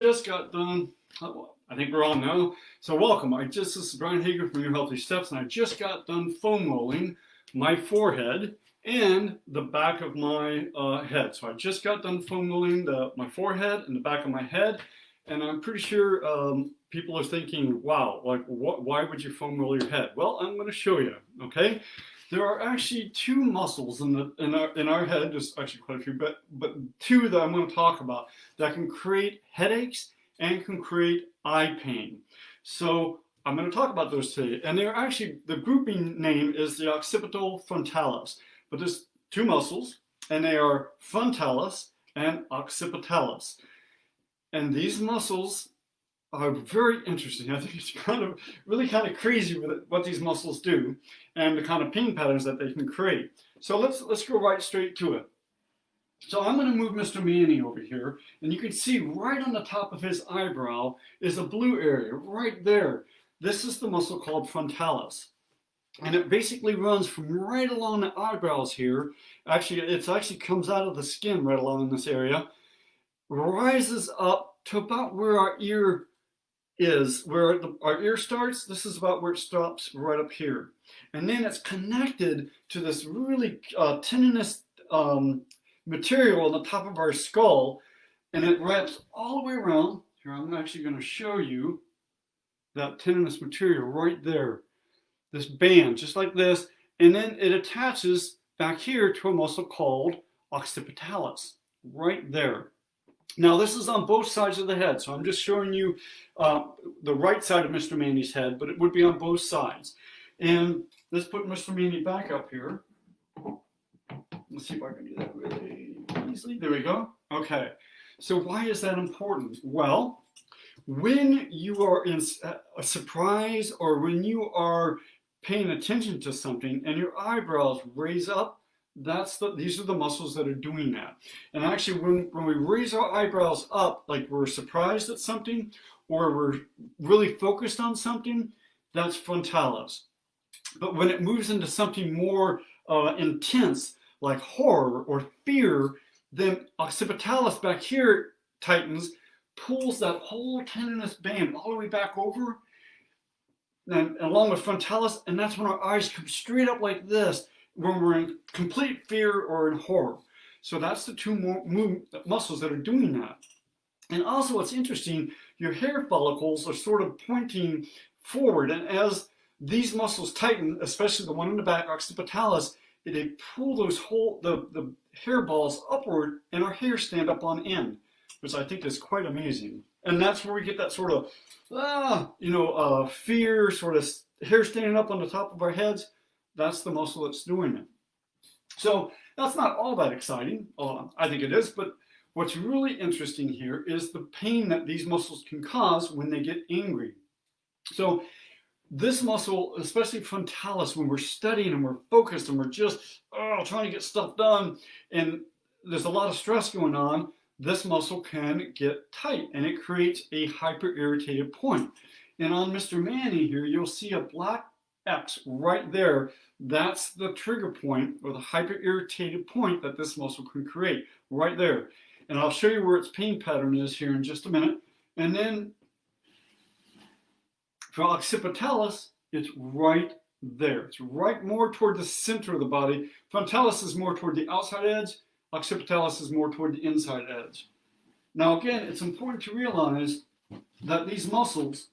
Just got done. I think we're on now. So welcome. This is Brian Hagan from Your Healthy Steps, and I just got done foam rolling my forehead and the back of my head. So I just got done foam rolling my forehead and the back of my head, and I'm pretty sure people are thinking, "Wow, like why would you foam roll your head?" Well, I'm going to show you. Okay. There are actually two muscles in our head, there's actually quite a few, but two that I'm going to talk about that can create headaches and can create eye pain. So I'm going to talk about those today. And they're actually, the grouping name is the occipital frontalis. But there's two muscles, and they are frontalis and occipitalis. And these muscles are very interesting. I think it's really kind of crazy what these muscles do and the kind of pain patterns that they can create. So let's go right straight to it. So I'm going to move Mr. Manny over here, and you can see right on the top of his eyebrow is a blue area right there. This is the muscle called frontalis. And it basically runs from right along the eyebrows here. Actually, it actually comes out of the skin right along in this area, rises up to about where our ear is, where our ear starts. This is about where it stops, right up here. And then it's connected to this really tendinous material on the top of our skull, and it wraps all the way around. Here, I'm actually going to show you that tendinous material right there. This band, just like this, and then it attaches back here to a muscle called occipitalis, right there. Now, this is on both sides of the head, so I'm just showing you the right side of Mr. Manny's head, but it would be on both sides. And let's put Mr. Manny back up here. Let's see if I can do that really easily. There we go. Okay. So why is that important? Well, when you are in a surprise or when you are paying attention to something and your eyebrows raise up, these are the muscles that are doing that. And actually, when we raise our eyebrows up, like we're surprised at something or we're really focused on something, that's frontalis. But when it moves into something more intense, like horror or fear, then occipitalis back here tightens, pulls that whole tendinous band all the way back over, and along with frontalis, and that's when our eyes come straight up like this, when we're in complete fear or in horror. So that's the two muscles that are doing that. And also what's interesting, your hair follicles are sort of pointing forward, and as these muscles tighten, especially the one in the back, occipitalis, they pull the hair balls upward, and our hair stand up on end, which I think is quite amazing. And that's where we get that sort of fear, sort of hair standing up on the top of our heads. That's the muscle that's doing it. So that's not all that exciting. I think it is, but what's really interesting here is the pain that these muscles can cause when they get angry. So this muscle, especially frontalis, when we're studying and we're focused and we're just trying to get stuff done and there's a lot of stress going on, this muscle can get tight and it creates a hyper-irritated point. And on Mr. Manny here, you'll see a black X right there. That's the trigger point or the hyper-irritated point that this muscle can create right there. And I'll show you where its pain pattern is here in just a minute. And then for occipitalis, it's right there. It's right more toward the center of the body. Frontalis is more toward the outside edge. Occipitalis is more toward the inside edge. Now again, it's important to realize that these muscles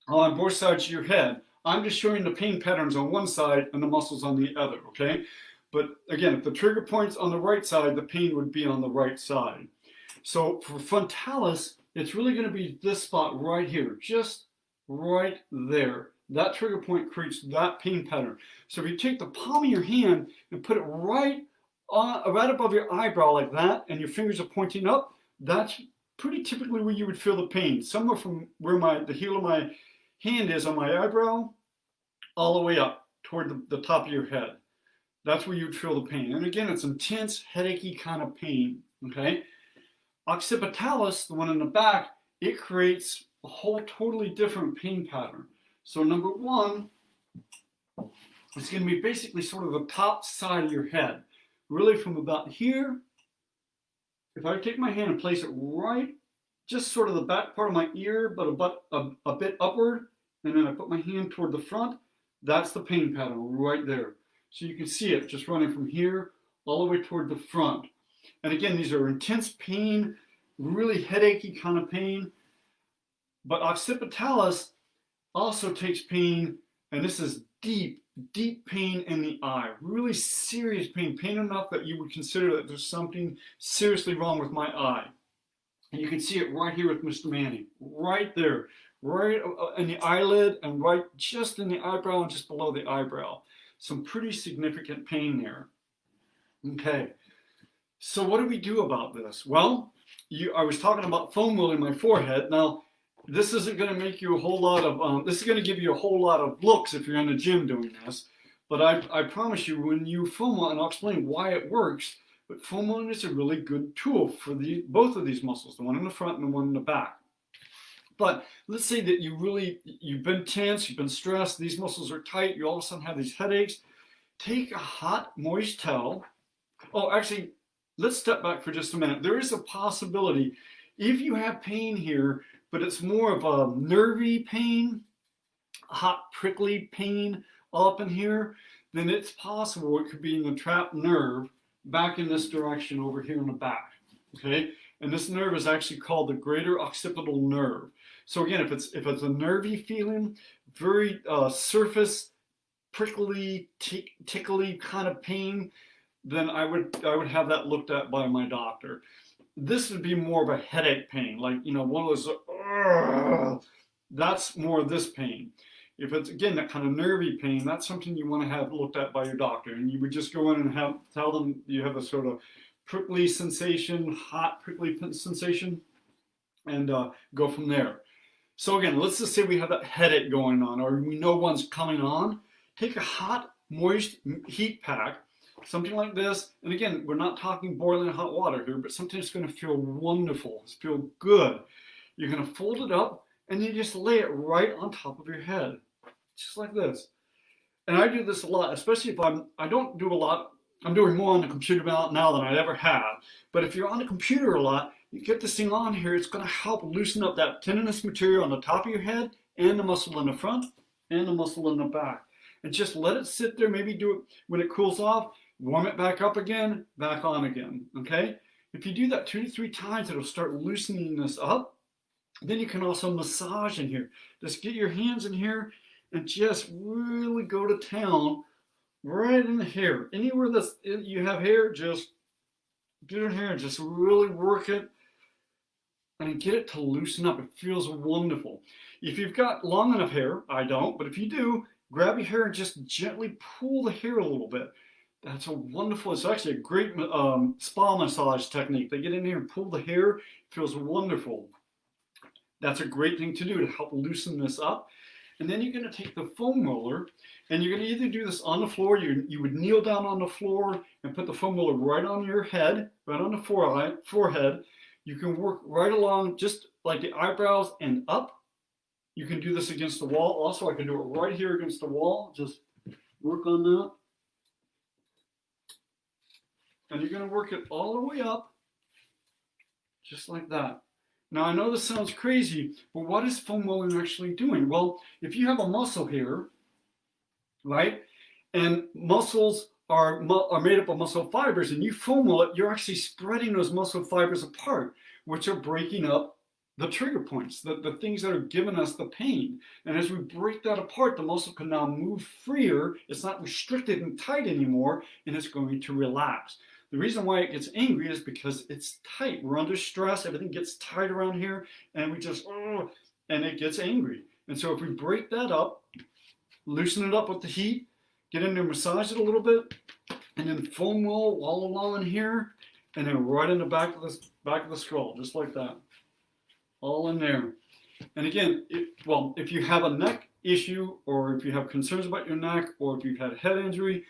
are on both sides of your head. I'm just showing the pain patterns on one side and the muscles on the other, okay? But again, if the trigger point's on the right side, the pain would be on the right side. So for frontalis, it's really going to be this spot right here, just right there. That trigger point creates that pain pattern. So if you take the palm of your hand and put it right above your eyebrow like that, and your fingers are pointing up, that's pretty typically where you would feel the pain. Somewhere from where the heel of my hand is on my eyebrow, all the way up toward the top of your head. That's where you'd feel the pain. And again, it's intense, headachy kind of pain, okay? Occipitalis, the one in the back, it creates a whole totally different pain pattern. So number one, it's going to be basically sort of the top side of your head. Really from about here, if I take my hand and place it right just sort of the back part of my ear, but a bit upward, and then I put my hand toward the front. That's the pain pattern right there. So you can see it just running from here all the way toward the front. And again, these are intense pain, really headachy kind of pain. But occipitalis also takes pain, and this is deep, deep pain in the eye. Really serious pain, pain enough that you would consider that there's something seriously wrong with my eye. And you can see it right here with Mr. Manning, right there, right in the eyelid and right just in the eyebrow and just below the eyebrow. Some pretty significant pain there. Okay, so what do we do about this? Well, I was talking about foam rolling my forehead. Now, this isn't going to make you a whole lot of, this is going to give you a whole lot of looks if you're in the gym doing this. But I promise you, when you foam roll, and I'll explain why it works, but foam rolling is a really good tool for both of these muscles, the one in the front and the one in the back. But let's say that you've been tense, you've been stressed, these muscles are tight, you all of a sudden have these headaches. Take a hot, moist towel. Oh, actually, let's step back for just a minute. There is a possibility, if you have pain here, but it's more of a nervy pain, hot, prickly pain all up in here, then it's possible it could be in the trapped nerve back in this direction over here in the back, okay? And this nerve is actually called the greater occipital nerve. So again, if it's a nervy feeling, very surface, prickly, tickly kind of pain, then I would have that looked at by my doctor. This would be more of a headache pain, like, you know, one of those, that's more of this pain. If it's, again, that kind of nervy pain, that's something you want to have looked at by your doctor. And you would just go in and tell them you have a sort of prickly sensation, hot prickly sensation, and go from there. So again, let's just say we have that headache going on, or we know one's coming on. Take a hot, moist heat pack, something like this. And again, we're not talking boiling hot water here, but something that's going to feel wonderful, feel good. You're going to fold it up, and you just lay it right on top of your head, just like this. And I do this a lot, especially if I don't do a lot. I'm doing more on the computer now than I ever have. But if you're on the computer a lot, you get this thing on here, it's going to help loosen up that tendinous material on the top of your head and the muscle in the front and the muscle in the back. And just let it sit there, maybe do it when it cools off, warm it back up again, back on again, okay? If you do that 2 to 3 times, it'll start loosening this up. Then you can also massage in here. Just get your hands in here and just really go to town right in the hair. Anywhere you have hair, just get in here and just really work it and get it to loosen up. It feels wonderful. If you've got long enough hair, I don't, but if you do, grab your hair and just gently pull the hair a little bit. That's a wonderful, it's actually a great spa massage technique. They get in here and pull the hair. It feels wonderful. That's a great thing to do to help loosen this up. And then you're going to take the foam roller, and you're going to either do this on the floor, you would kneel down on the floor and put the foam roller right on your head, right on the forehead. You can work right along just like the eyebrows and up. You can do this against the wall. Also, I can do it right here against the wall. Just work on that. And you're going to work it all the way up, just like that. Now, I know this sounds crazy, but what is foam rolling actually doing? Well, if you have a muscle here, right, and muscles are made up of muscle fibers, and you foam roll it, you're actually spreading those muscle fibers apart, which are breaking up the trigger points, the things that are giving us the pain. And as we break that apart, the muscle can now move freer. It's not restricted and tight anymore, and it's going to relax. The reason why it gets angry is because it's tight. We're under stress. Everything gets tight around here, and we just, and it gets angry. And so if we break that up, loosen it up with the heat, get in there, massage it a little bit, and then foam roll all along in here, and then right in the back of the skull, just like that, all in there. And again, if you have a neck issue, or if you have concerns about your neck, or if you've had head injury,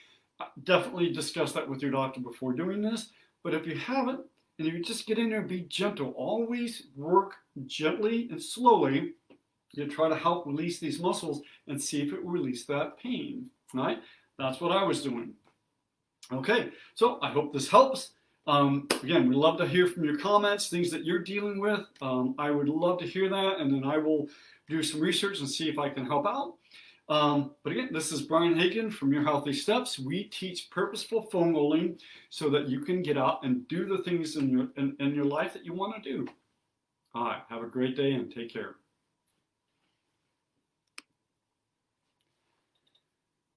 definitely discuss that with your doctor before doing this. But if you haven't, and you just get in there and be gentle, always work gently and slowly. You try to help release these muscles and see if it will release that pain, right? That's what I was doing. Okay, so I hope this helps. Again, we love to hear from your comments, things that you're dealing with. I would love to hear that, and then I will do some research and see if I can help out. But again, this is Brian Hagan from Your Healthy Steps. We teach purposeful foam rolling so that you can get out and do the things in your life that you want to do. All right, have a great day and take care.